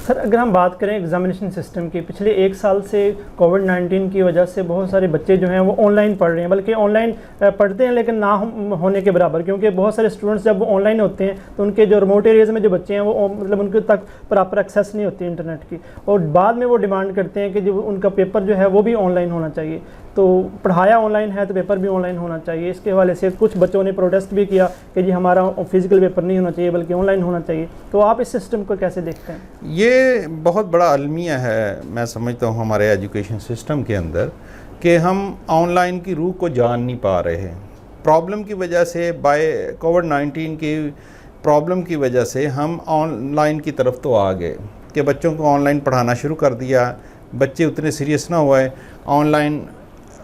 سر اگر ہم بات کریں ایگزامینیشن سسٹم کی، پچھلے ایک سال سے کووڈ-19 کی وجہ سے بہت سارے بچے جو ہیں وہ آن لائن پڑھ رہے ہیں، بلکہ آن لائن پڑھتے ہیں لیکن نہ ہونے کے برابر، کیونکہ بہت سارے اسٹوڈنٹس جب وہ آن لائن ہوتے ہیں تو ان کے جو ریموٹ ایریاز میں جو بچے ہیں وہ مطلب ان کے تک پراپر ایکسیس نہیں ہوتی انٹرنیٹ کی، اور بعد میں وہ ڈیمانڈ کرتے ہیں کہ جو ان کا پیپر جو ہے وہ بھی آن لائن ہونا چاہیے۔ تو پڑھایا آن لائن ہے تو پیپر بھی آن لائن ہونا چاہیے۔ اس کے حوالے سے کچھ بچوں نے پروٹیسٹ بھی کیا کہ جی ہمارا فزیکل پیپر نہیں ہونا چاہیے بلکہ آن لائن ہونا چاہیے، تو آپ اس سسٹم کو کیسے دیکھتے ہیں؟ یہ بہت بڑا المیہ ہے میں سمجھتا ہوں ہمارے ایجوکیشن سسٹم کے اندر، کہ ہم آن لائن کی روح کو جان نہیں پا رہے ہیں۔ پرابلم کی وجہ سے کووڈ-19 کی پرابلم کی وجہ سے ہم آن لائن کی طرف تو آ گئے کہ بچوں کو آن لائن پڑھانا شروع کر دیا، بچے اتنے سیریس نہ ہوئے، آن لائن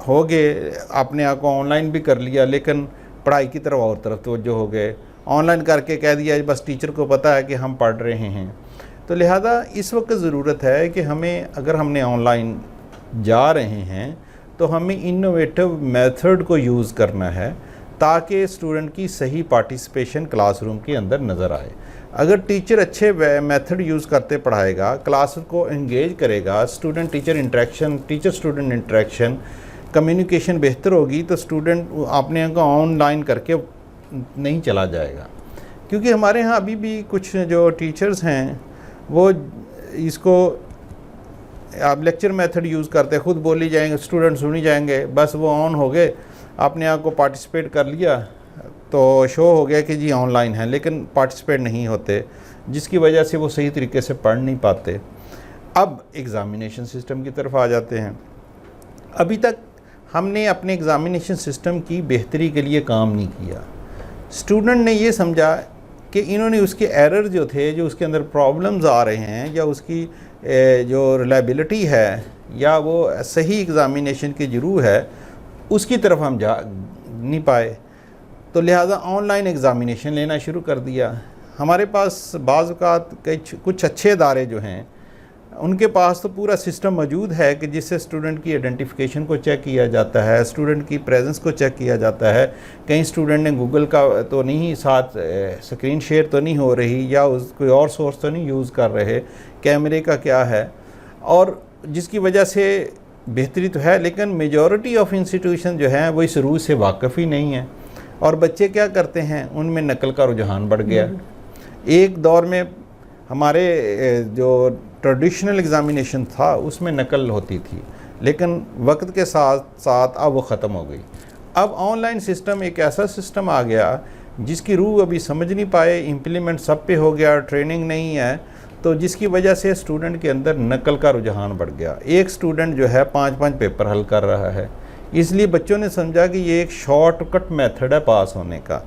ہو گئے، اپنے آپ کو آن لائن بھی کر لیا، لیکن پڑھائی کی طرف اور طرف توجہ ہو گئے، آن لائن کر کے کہہ دیا بس ٹیچر کو پتہ ہے کہ ہم پڑھ رہے ہیں۔ تو لہذا اس وقت ضرورت ہے کہ ہمیں، اگر ہم نے آن لائن جا رہے ہیں تو ہمیں انوویٹو میتھڈ کو یوز کرنا ہے تاکہ اسٹوڈنٹ کی صحیح پارٹیسپیشن کلاس روم کے اندر نظر آئے۔ اگر ٹیچر اچھے میتھڈ یوز کرتے پڑھائے گا، کلاس کو انگیج کرے گا، student teacher interaction, teacher student interaction, communication بہتر ہوگی، تو اسٹوڈنٹ اپنے آپ کو آن لائن کر کے نہیں چلا جائے گا۔ کیونکہ ہمارے ہاں ابھی بھی کچھ جو ٹیچرز ہیں وہ اس کو آپ لیکچر میتھڈ یوز کرتے، خود بولی جائیں گے، اسٹوڈنٹ سنی جائیں گے، بس وہ آن ہو گئے، اپنے آپ کو پارٹیسپیٹ کر لیا تو شو ہو گیا کہ جی آن لائن ہے، لیکن پارٹیسپیٹ نہیں ہوتے، جس کی وجہ سے وہ صحیح طریقے سے پڑھ نہیں پاتے۔ اب ایگزامینیشن سسٹم کی طرف آ جاتے ہیں۔ ابھی تک ہم نے اپنے ایگزامینیشن سسٹم کی بہتری کے لیے کام نہیں کیا۔ اسٹوڈنٹ نے یہ سمجھا کہ انہوں نے اس کے ایرر جو تھے، جو اس کے اندر پرابلمز آ رہے ہیں، یا اس کی جو ریلائبلٹی ہے، یا وہ صحیح ایگزامینیشن کی ضرور ہے، اس کی طرف ہم جا نہیں پائے، تو لہٰذا آن لائن ایگزامینیشن لینا شروع کر دیا۔ ہمارے پاس بعض اوقات کچھ اچھے ادارے جو ہیں ان کے پاس تو پورا سسٹم موجود ہے کہ جس سے اسٹوڈنٹ کی آئیڈینٹیفیکیشن کو چیک کیا جاتا ہے، اسٹوڈنٹ کی پریزنس کو چیک کیا جاتا ہے، کہیں اسٹوڈنٹ نے گوگل کا تو نہیں ساتھ اسکرین شیئر تو نہیں ہو رہی، یا کوئی اور سورس تو نہیں یوز کر رہے، کیمرے کا کیا ہے، اور جس کی وجہ سے بہتری تو ہے، لیکن میجورٹی آف انسٹیٹیوشن جو ہیں وہ اس روح سے واقف ہی نہیں ہیں، اور بچے کیا کرتے ہیں، ان میں نقل کا رجحان بڑھ گیا۔ ایک دور میں ہمارے جو ٹریڈیشنل ایگزامینیشن تھا اس میں نقل ہوتی تھی، لیکن وقت کے ساتھ ساتھ اب وہ ختم ہو گئی۔ اب آن لائن سسٹم ایک ایسا سسٹم آ گیا جس کی روح ابھی سمجھ نہیں پائے، امپلیمنٹ سب پہ ہو گیا، ٹریننگ نہیں ہے، تو جس کی وجہ سے اسٹوڈنٹ کے اندر نقل کا رجحان بڑھ گیا۔ ایک اسٹوڈنٹ جو ہے 5 پیپر حل کر رہا ہے، اس لیے بچوں نے سمجھا کہ یہ ایک شارٹ کٹ میتھڈ ہے پاس ہونے کا،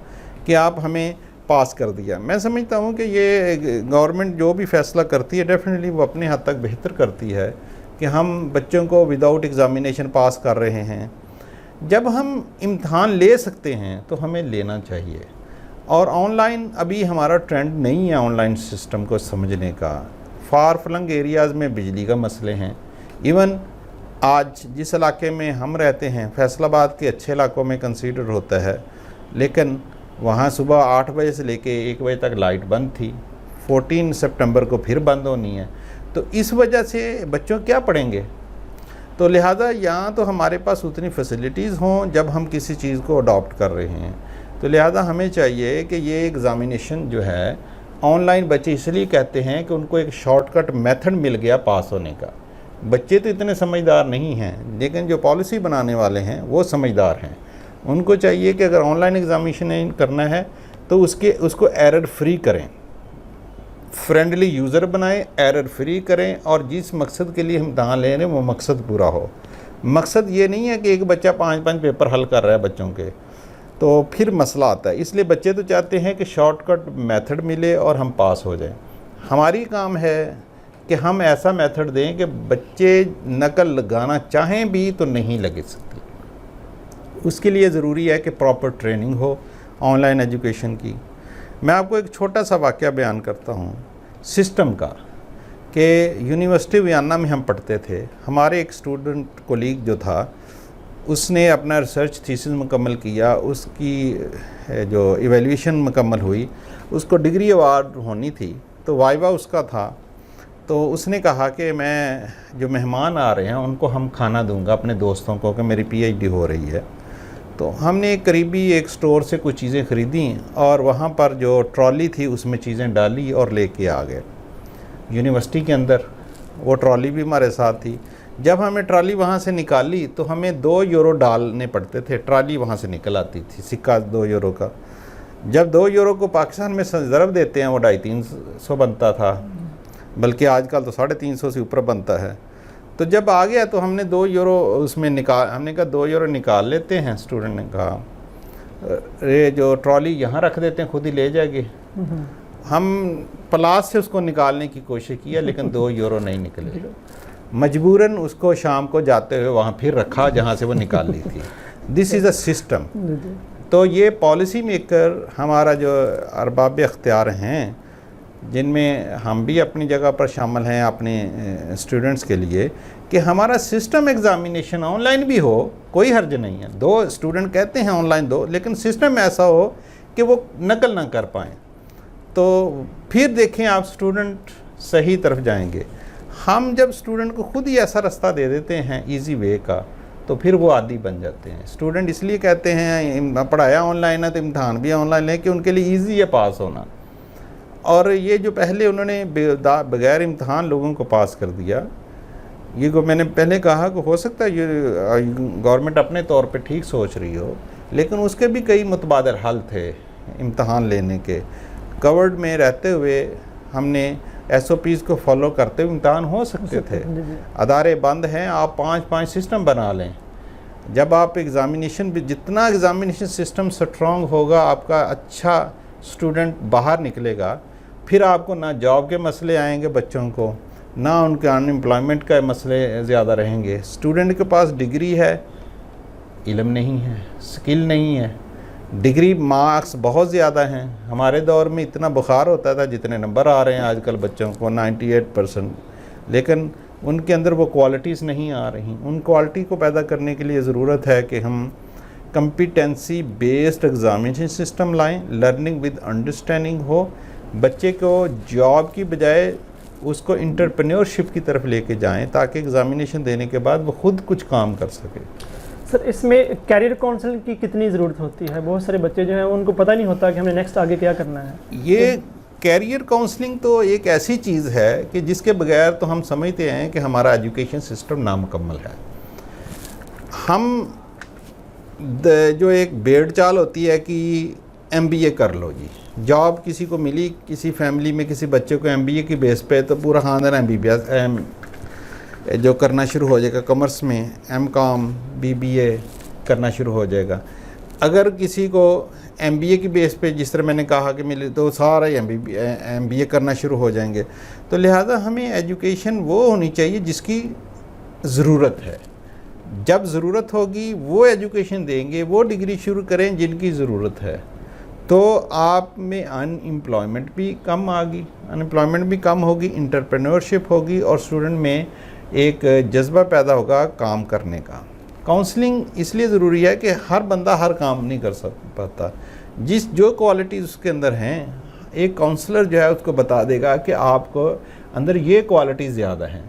کہ آپ ہمیں پاس کر دیا۔ میں سمجھتا ہوں کہ یہ گورنمنٹ جو بھی فیصلہ کرتی ہے ڈیفینیٹلی وہ اپنے حد تک بہتر کرتی ہے کہ ہم بچوں کو وداؤٹ ایگزامینیشن پاس کر رہے ہیں۔ جب ہم امتحان لے سکتے ہیں تو ہمیں لینا چاہیے، اور آن لائن ابھی ہمارا ٹرینڈ نہیں ہے آن لائن سسٹم کو سمجھنے کا۔ فار فلنگ ایریاز میں بجلی کا مسئلے ہیں، ایون آج جس علاقے میں ہم رہتے ہیں فیصل آباد کے اچھے علاقوں میں کنسیڈر ہوتا ہے، لیکن وہاں صبح 8 بجے سے لے کے 1 بجے تک لائٹ بند تھی، 14 سپٹمبر کو پھر بند ہونی ہے، تو اس وجہ سے بچوں کیا پڑھیں گے؟ تو لہٰذا یہاں تو ہمارے پاس اتنی فیسلٹیز ہوں جب ہم کسی چیز کو اڈاپٹ کر رہے ہیں، تو لہٰذا ہمیں چاہیے کہ یہ ایگزامینیشن جو ہے آن لائن بچے اس لیے کہتے ہیں کہ ان کو ایک شارٹ کٹ میتھڈ مل گیا پاس ہونے کا۔ بچے تو اتنے سمجھدار نہیں ہیں، لیکن جو پالیسی بنانے والے ہیں وہ سمجھدار ہیں۔ ان کو چاہیے کہ اگر آن لائن ایگزامینیشن کرنا ہے تو اس کو ایرر فری کریں، فرینڈلی یوزر بنائیں، ایرر فری کریں، اور جس مقصد کے لیے ہم امتحان لے رہے ہیں وہ مقصد پورا ہو۔ مقصد یہ نہیں ہے کہ ایک بچہ 5 پیپر حل کر رہا ہے بچوں کے، تو پھر مسئلہ آتا ہے۔ اس لیے بچے تو چاہتے ہیں کہ شارٹ کٹ میتھڈ ملے اور ہم پاس ہو جائیں۔ ہماری کام ہے کہ ہم ایسا میتھڈ دیں کہ بچے نقل لگانا چاہیں بھی تو نہیں لگ سکتے۔ اس کے لیے ضروری ہے کہ proper training who on line education کی۔ میں آپ کو ایک چھوٹا سا واقعہ بیان کرتا ہوں سسٹم کا، کہ یونیورسٹی ویانا میں ہم پڑھتے تھے، ہمارے ایک اسٹوڈنٹ کولیگ جو تھا اس نے اپنا ریسرچ تھیسس مکمل کیا، اس کی جو ایویلیویشن مکمل ہوئی، اس کو ڈگری ایوارڈ ہونی تھی، تو وائوا اس کا تھا، تو اس نے کہا کہ میں جو مہمان آ رہے ہیں ان کو ہم کھانا دوں گا اپنے دوستوں کو کہ میری پی ایچ ڈی ہو رہی ہے. تو ہم نے قریبی ایک سٹور سے کچھ چیزیں خریدیں اور وہاں پر جو ٹرالی تھی اس میں چیزیں ڈالی اور لے کے آ گئے یونیورسٹی کے اندر. وہ ٹرالی بھی ہمارے ساتھ تھی. جب ہمیں ٹرالی وہاں سے نکالی تو ہمیں 2 یورو ڈالنے پڑتے تھے. ٹرالی وہاں سے نکل آتی تھی سکہ 2 یورو کا. جب 2 یورو کو پاکستان میں ضرب دیتے ہیں وہ 250-300 بنتا تھا, بلکہ آج کل تو 350 سے اوپر بنتا ہے. تو جب آ گیا تو ہم نے 2 یورو اس میں ہم نے کہا 2 یورو نکال لیتے ہیں. اسٹوڈنٹ نے کہا یہ جو ٹرالی یہاں رکھ دیتے ہیں خود ہی لے جائے گی. ہم پلاس سے اس کو نکالنے کی کوشش کیا لیکن 2 یورو نہیں نکلے. مجبوراً اس کو شام کو جاتے ہوئے وہاں پھر رکھا جہاں سے وہ نکال لی تھی. دس از اے سسٹم. تو یہ پالیسی میکر ہمارا جو ارباب اختیار ہیں جن میں ہم بھی اپنی جگہ پر شامل ہیں اپنے اسٹوڈنٹس کے لیے کہ ہمارا سسٹم ایگزامینیشن آن لائن بھی ہو, کوئی حرج نہیں ہے. 2 اسٹوڈنٹ کہتے ہیں آن لائن دو, لیکن سسٹم ایسا ہو کہ وہ نقل نہ کر پائیں. تو پھر دیکھیں آپ اسٹوڈنٹ صحیح طرف جائیں گے. ہم جب اسٹوڈنٹ کو خود ہی ایسا راستہ دے دیتے ہیں ایزی وے کا تو پھر وہ عادی بن جاتے ہیں. اسٹوڈنٹ اس لیے کہتے ہیں پڑھایا آن لائن ہے تو امتحان بھی آن لائن ہے کہ ان کے لیے ایزی ہے پاس ہونا. اور یہ جو پہلے انہوں نے بغیر امتحان لوگوں کو پاس کر دیا, یہ کو میں نے پہلے کہا کہ ہو سکتا ہے یہ گورنمنٹ اپنے طور پہ ٹھیک سوچ رہی ہو, لیکن اس کے بھی کئی متبادل حل تھے امتحان لینے کے. کووڈ میں رہتے ہوئے ہم نے ایس او پیز کو فالو کرتے ہوئے امتحان ہو سکتے تھے. ادارے بند ہیں, آپ 5 سسٹم بنا لیں. جب آپ ایگزامینیشن بھی جتنا ایگزامینیشن سسٹم سٹرونگ ہوگا آپ کا اچھا اسٹوڈنٹ باہر نکلے گا. پھر آپ کو نہ جاب کے مسئلے آئیں گے بچوں کو, نہ ان کے ان امپلائمنٹ کا مسئلے زیادہ رہیں گے. اسٹوڈنٹ کے پاس ڈگری ہے, علم نہیں ہے, سکل نہیں ہے. ڈگری مارکس بہت زیادہ ہیں. ہمارے دور میں اتنا بخار ہوتا تھا جتنے نمبر آ رہے ہیں آج کل بچوں کو 98%, لیکن ان کے اندر وہ کوالٹیز نہیں آ رہی. ان کوالٹی کو پیدا کرنے کے لیے ضرورت ہے کہ ہم کمپیٹنسی بیسڈ ایگزامینیشن سسٹم لائیں, لرننگ ود انڈرسٹینڈنگ ہو. بچے کو جاب کی بجائے اس کو انٹرپرینیورشپ کی طرف لے کے جائیں تاکہ ایگزامینیشن دینے کے بعد وہ خود کچھ کام کر سکے. سر اس میں کیریئر کونسلنگ کی کتنی ضرورت ہوتی ہے؟ بہت سارے بچے جو ہیں ان کو پتہ نہیں ہوتا کہ ہمیں نیکسٹ آگے کیا کرنا ہے. یہ کیریئر کونسلنگ تو ایک ایسی چیز ہے کہ جس کے بغیر تو ہم سمجھتے ہیں کہ ہمارا ایجوکیشن سسٹم نامکمل ہے. ہم جو ایک بیڑ چال ہوتی ہے کہ MBA کر لو جی, جاب کسی کو ملی کسی فیملی میں کسی بچے کو MBA کی بیس پہ تو پورا خاندان MBBS جو کرنا شروع ہو جائے گا. کامرس میں M.Com BBA کرنا شروع ہو جائے گا. اگر کسی کو MBA کی بیس پہ جس طرح میں نے کہا کہ ملے تو سارا MBA کرنا شروع ہو جائیں گے. تو لہٰذا ہمیں ایجوکیشن وہ ہونی چاہیے جس کی ضرورت ہے. جب ضرورت ہوگی وہ ایجوکیشن دیں گے, وہ ڈگری شروع کریں جن کی ضرورت ہے. تو آپ میں ان امپلائمنٹ بھی کم بھی کم ہوگی, انٹرپرینورشپ ہوگی اور اسٹوڈنٹ میں ایک جذبہ پیدا ہوگا کام کرنے کا. کاؤنسلنگ اس لیے ضروری ہے کہ ہر بندہ ہر کام نہیں کر پاتا. جو کوالٹیز اس کے اندر ہیں ایک کاؤنسلر جو ہے اس کو بتا دے گا کہ آپ کو اندر یہ کوالٹیز زیادہ ہیں.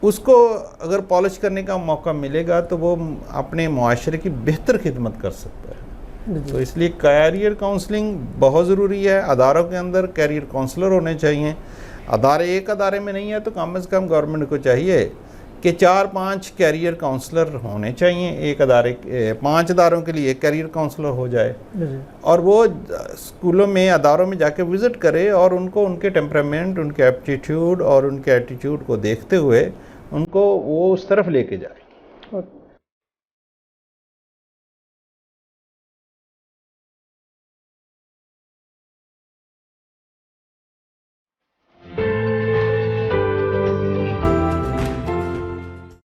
اس کو اگر پالش کرنے کا موقع ملے گا تو وہ اپنے معاشرے کی بہتر خدمت کر سکتا ہے. تو اس لیے کیریئر کاؤنسلنگ بہت ضروری ہے. اداروں کے اندر کیریئر کاؤنسلر ہونے چاہیے. ایک ادارے میں نہیں ہے تو کم از کم گورنمنٹ کو چاہیے کہ 4-5 کیریئر کاؤنسلر ہونے چاہیے. 5 اداروں کے لیے ایک کیریئر کاؤنسلر ہو جائے اور وہ اسکولوں میں اداروں میں جا کے وزٹ کرے اور ان کو ان کے ٹیمپرامنٹ, ان کے ایپٹیٹیوڈ اور ان کے ایٹیٹیوڈ کو دیکھتے ہوئے ان کو وہ اس طرف لے کے جائے.